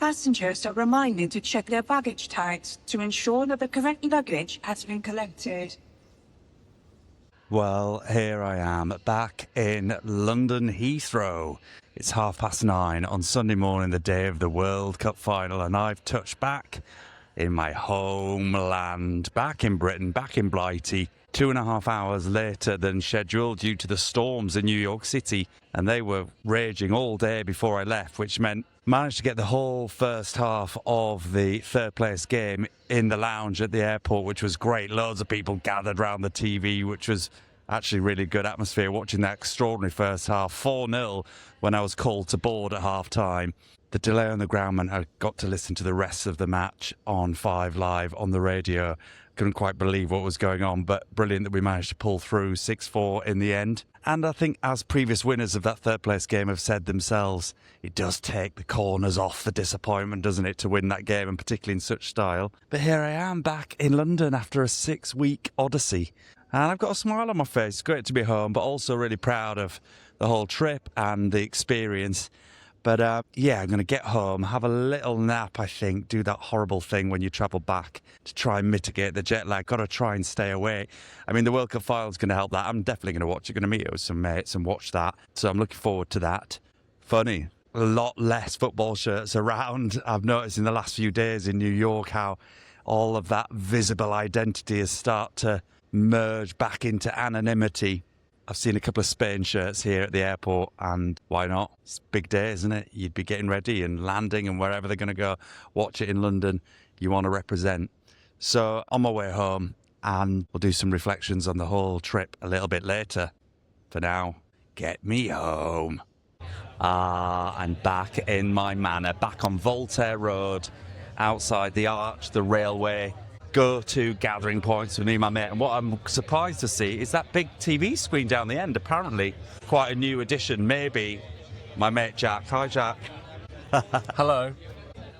Passengers are reminded to check their baggage tags to ensure that the correct luggage has been collected. Well, here I am back in London Heathrow. It's 9:30 on Sunday morning, the day of the World Cup final, and I've touched back in my homeland, back in Britain, back in Blighty, 2.5 hours later than scheduled due to the storms in New York City, and they were raging all day before I left, which meant I managed to get the whole first half of the third place game in the lounge at the airport, which was great. Loads of people gathered around the TV, which was actually really good atmosphere watching that extraordinary first half. 4-0 when I was called to board at half-time. The delay on the ground meant I got to listen to the rest of the match on 5 Live on the radio. Couldn't quite believe what was going on, but brilliant that we managed to pull through 6-4 in the end. And I think, as previous winners of that third place game have said themselves, it does take the corners off the disappointment, doesn't it, to win that game, and particularly in such style. But here I am back in London after a 6-week odyssey. And I've got a smile on my face. It's great to be home, but also really proud of the whole trip and the experience. But yeah, I'm going to get home, have a little nap, I think, do that horrible thing when you travel back to try and mitigate the jet lag. Got to try and stay awake. I mean, the World Cup final is going to help that. I'm definitely going to watch it, going to meet up with some mates and watch that. So I'm looking forward to that. Funny, a lot less football shirts around. I've noticed in the last few days in New York how all of that visible identity has started to merge back into anonymity. I've seen a couple of Spain shirts here at the airport, and why not? It's a big day, isn't it? You'd be getting ready and landing, and wherever they're going to go, watch it in London, you want to represent. So on my way home, and we'll do some reflections on the whole trip a little bit later. For now, get me home. I'm back in my manor, back on Voltaire Road, outside the Arch, the railway, go-to gathering points for me and my mate. And what I'm surprised to see is that big TV screen down the end. Apparently quite a new addition. Maybe my mate Jack. Hi, Jack. Hello.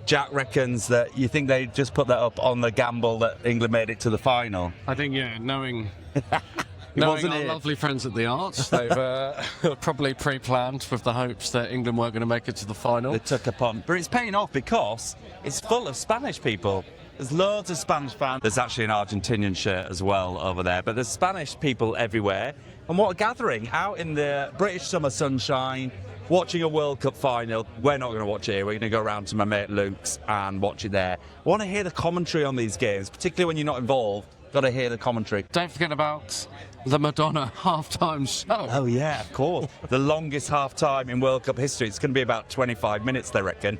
Jack reckons that you think they just put that up on the gamble that England made it to the final. I think, yeah, knowing our lovely friends at the Arch, they've probably pre-planned with the hopes that England weren't going to make it to the final. They took upon. But it's paying off because it's full of Spanish people. There's loads of Spanish fans. There's actually an Argentinian shirt as well over there. But there's Spanish people everywhere. And what a gathering out in the British summer sunshine, watching a World Cup final. We're not going to watch it here. We're going to go around to my mate Luke's and watch it there. I want to hear the commentary on these games, particularly when you're not involved. Got to hear the commentary. Don't forget about the Madonna halftime show. Oh, yeah, of course. The longest halftime in World Cup history. It's going to be about 25 minutes, they reckon.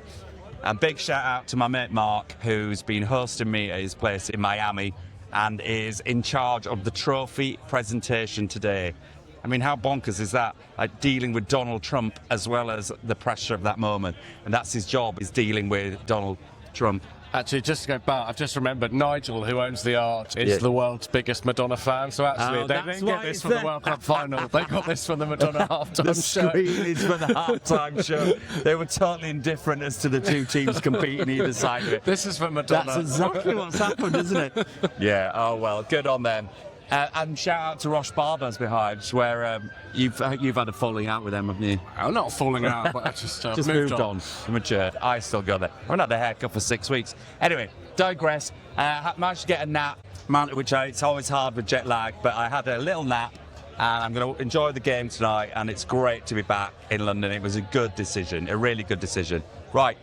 A big shout out to my mate Mark, who's been hosting me at his place in Miami and is in charge of the trophy presentation today. I mean, how bonkers is that? Like dealing with Donald Trump as well as the pressure of that moment. And that's his job, is dealing with Donald Trump. Actually, just to go back, I've just remembered Nigel, who owns the Arch, is the world's biggest Madonna fan. So actually, they didn't get this for the World Cup final. They got this for the Madonna halftime show. The screen is for the halftime show. They were totally indifferent as to the two teams competing either side of it. This is for Madonna. That's exactly what's happened, isn't it? Yeah, oh well, good on them. And shout out to Rosh Barbers behind, where you've had a falling out with them, haven't you? I'm not falling out, but I just moved on. Matured. I still got there. I haven't had a haircut for 6 weeks. Anyway, digress. Managed to get a nap, it's always hard with jet lag, but I had a little nap, and I'm going to enjoy the game tonight, and it's great to be back in London. It was a good decision, a really good decision. Right.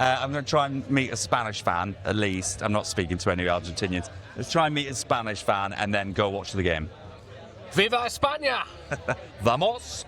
I'm going to try and meet a Spanish fan, at least. I'm not speaking to any Argentinians. Let's try and meet a Spanish fan and then go watch the game. Viva España! Vamos!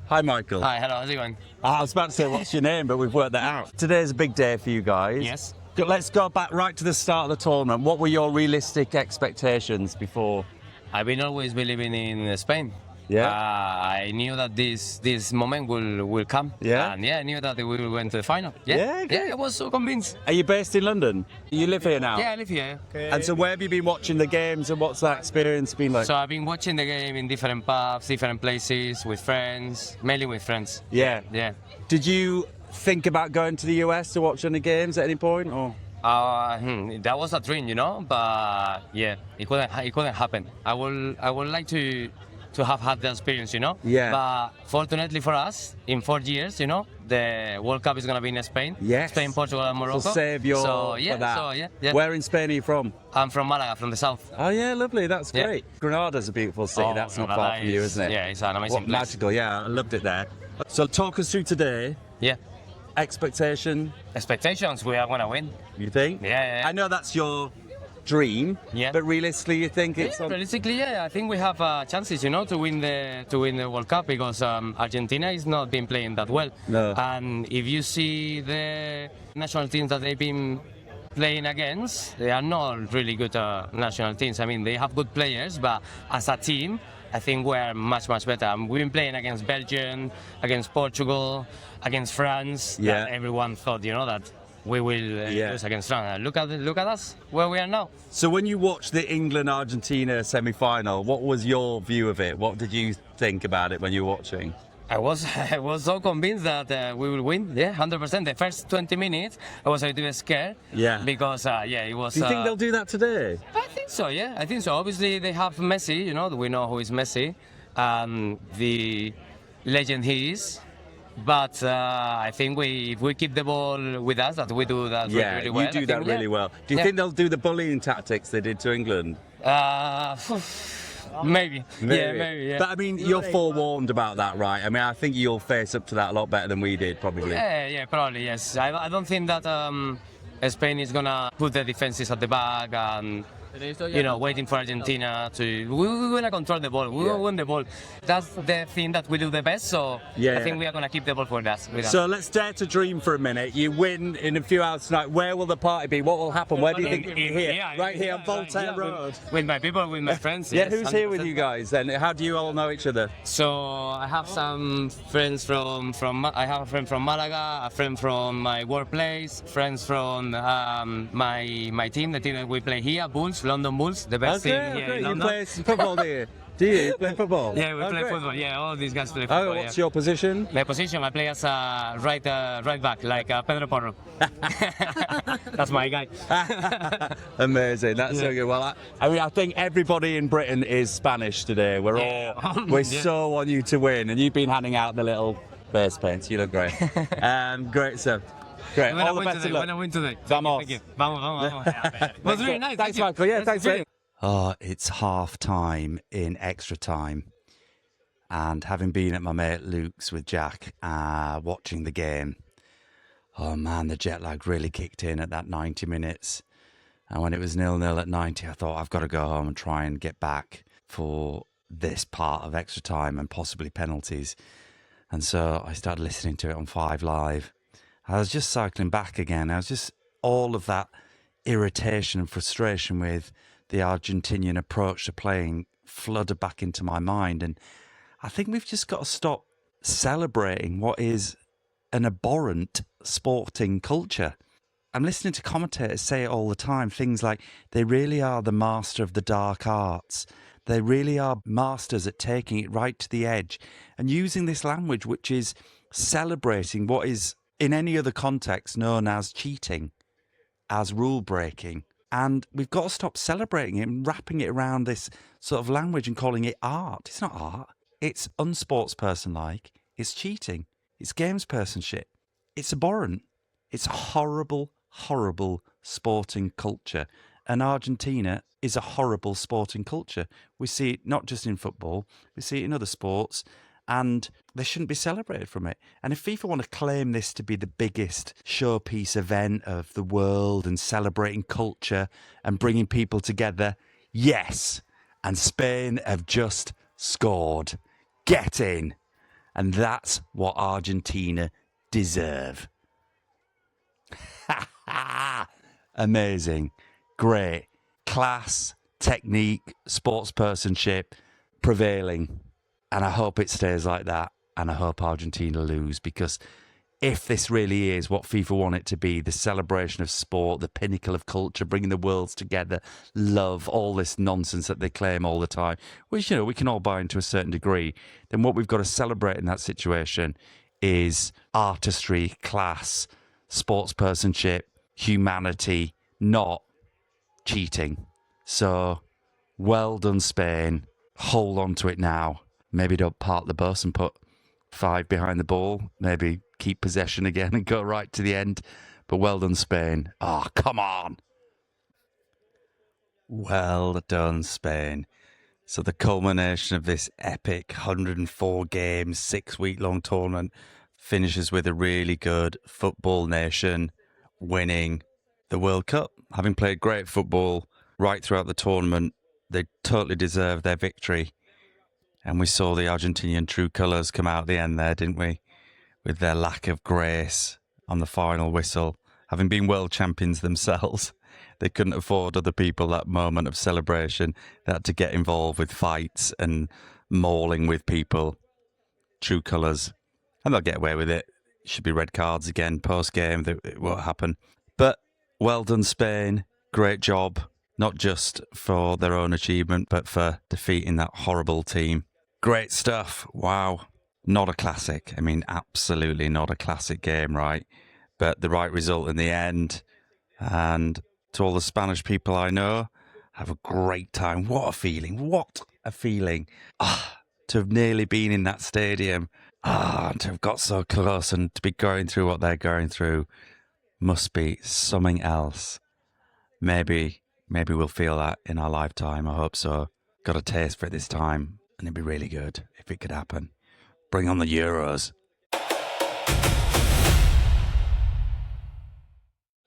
Hi, Michael. Hi, hello, how's it going? I was about to say, what's your name, but we've worked that out. Today's a big day for you guys. Yes. Let's go back right to the start of the tournament. What were your realistic expectations before? I've been always believing in Spain. Yeah. I knew that this moment will come. Yeah. And yeah, I knew that we will go into the final. Yeah. Yeah, I was so convinced. Are you based in London? You live here now? Yeah, I live here. Okay. And so where have you been watching the games, and what's that experience been like? So I've been watching the game in different pubs, different places, with friends, mainly with friends. Yeah. Yeah. Did you think about going to the US to watch any games at any point, or? That was a dream, but yeah, it couldn't happen. I would like to to have had the experience, you know. Yeah. But fortunately for us, in 4 years, you know, the World Cup is gonna be in Spain. Yes. Spain, Portugal, and Morocco. So save your so yeah, for that. so yeah. Where in Spain are you from? I'm from Malaga, from the south. Oh yeah, lovely. That's Yeah. great. Granada's a beautiful city. Oh, That's not Granada far from you, isn't it? Yeah, it's an amazing What place. magical. Yeah, I loved it there. So talk us through today. Yeah. Expectation, Expectations, we are gonna win. you think? Yeah. I know that's your dream. Yeah. But realistically, you think it's Yeah, on. realistically, yeah, I think we have chances, you know, to win the World Cup because Argentina is not been playing that well. No. And if you see the national teams that they've been playing against, they are not really good national teams. I mean, they have good players, but as a team, I think we're much better. We've been playing against Belgium, against Portugal, against France. Yeah. That everyone thought, you know, that we will lose against France. Look at us, where we are now. So when you watched the England-Argentina semi-final, what was your view of it? What did you think about it when you were watching? I was so convinced that we will win. Yeah, 100%. The first 20 minutes, I was a little bit scared. Yeah. Because it was. Do you think they'll do that today? I think so. Yeah, I think so. Obviously, they have Messi. You know, we know who is Messi, the legend he is. But I think if we keep the ball with us, that we do that really well. You do that really well. Do you think they'll do the bullying tactics they did to England? Maybe. Yeah, maybe. Yeah. But I mean, you're forewarned about that, right? I mean, I think you'll face up to that a lot better than we did, probably. Yeah, probably, yes. I don't think that Spain is gonna put the defenses at the back and, you know, waiting for Argentina to. We're gonna control the ball. We will win the ball. That's the thing that we do the best. So I think we are gonna keep the ball for us. So let's dare to dream for a minute. You win in a few hours tonight. Where will the party be? What will happen? Where do you think? Here, right here on Voltaire Road. With my people, with my friends. Yeah, yes, who's here 100%. with you guys then? How do you all know each other? So I have some friends from I have a friend from Malaga, a friend from my workplace, friends from my team, the team that we play here, Bulls, London Bulls, the best team here in You London. play football, do you? Do you play football? Yeah, we play great. football. Yeah, all these guys play football. What's your position? My position, I play as a right back, like Pedro Porro. That's my guy. Amazing. That's so good. Well, I mean, I think everybody in Britain is Spanish today. We're so want you to win, and you've been handing out the little face paints. You look great. Great stuff. Great. All the best of luck. When I win today. Vamos. Thank you. Vamos. It was really nice. Thanks, Thank you. Michael. Yeah, thanks, mate. Oh, it's half time in extra time. And having been at my mate Luke's with Jack, watching the game, oh man, the jet lag really kicked in at that 90 minutes. And when it was 0-0 at 90, I thought I've got to go home and try and get back for this part of extra time and possibly penalties. And so I started listening to it on 5 Live. I was just cycling back again. I was just all of that irritation and frustration with the Argentinian approach to playing flooded back into my mind. And I think we've just got to stop celebrating what is an abhorrent sporting culture. I'm listening to commentators say it all the time, things like they really are the master of the dark arts. They really are masters at taking it right to the edge and using this language which is celebrating what is in any other context known as cheating, as rule breaking. And we've got to stop celebrating it and wrapping it around this sort of language and calling it art. It's not art. It's unsportsperson-like. It's cheating. It's gamespersonship. It's abhorrent. It's horrible, horrible sporting culture. And Argentina is a horrible sporting culture. We see it not just in football. We see it in other sports. And they shouldn't be celebrated from it. And if FIFA want to claim this to be the biggest showpiece event of the world and celebrating culture and bringing people together, yes. And Spain have just scored. Get in. And that's what Argentina deserve. Amazing. Great. Class, technique, sportspersonship prevailing. And I hope it stays like that. And I hope Argentina lose, because if this really is what FIFA want it to be, the celebration of sport, the pinnacle of culture, bringing the worlds together, love, all this nonsense that they claim all the time, which, you know, we can all buy into a certain degree, then what we've got to celebrate in that situation is artistry, class, sportspersonship, humanity, not cheating. So, well done, Spain. Hold on to it now. Maybe don't park the bus and put 5 behind the ball. Maybe keep possession again and go right to the end. But well done, Spain. Oh, come on. Well done, Spain. So the culmination of this epic 104 games, 6-week-long tournament finishes with a really good football nation winning the World Cup. Having played great football right throughout the tournament, they totally deserved their victory. And we saw the Argentinian true colours come out at the end there, didn't we? With their lack of grace on the final whistle. Having been world champions themselves, they couldn't afford other people that moment of celebration. They had to get involved with fights and mauling with people. True colours. And they'll get away with it. Should be red cards again post-game. It won't happen. But well done, Spain. Great job. Not just for their own achievement, but for defeating that horrible team. Great stuff. Wow. Not a classic. I mean, absolutely not a classic game, right? But the right result in the end. And to all the Spanish people I know, have a great time. What a feeling. What a feeling. To have nearly been in that stadium. And to have got so close and to be going through what they're going through must be something else. Maybe we'll feel that in our lifetime. I hope so. Got a taste for it this time. And it'd be really good if it could happen. Bring on the Euros.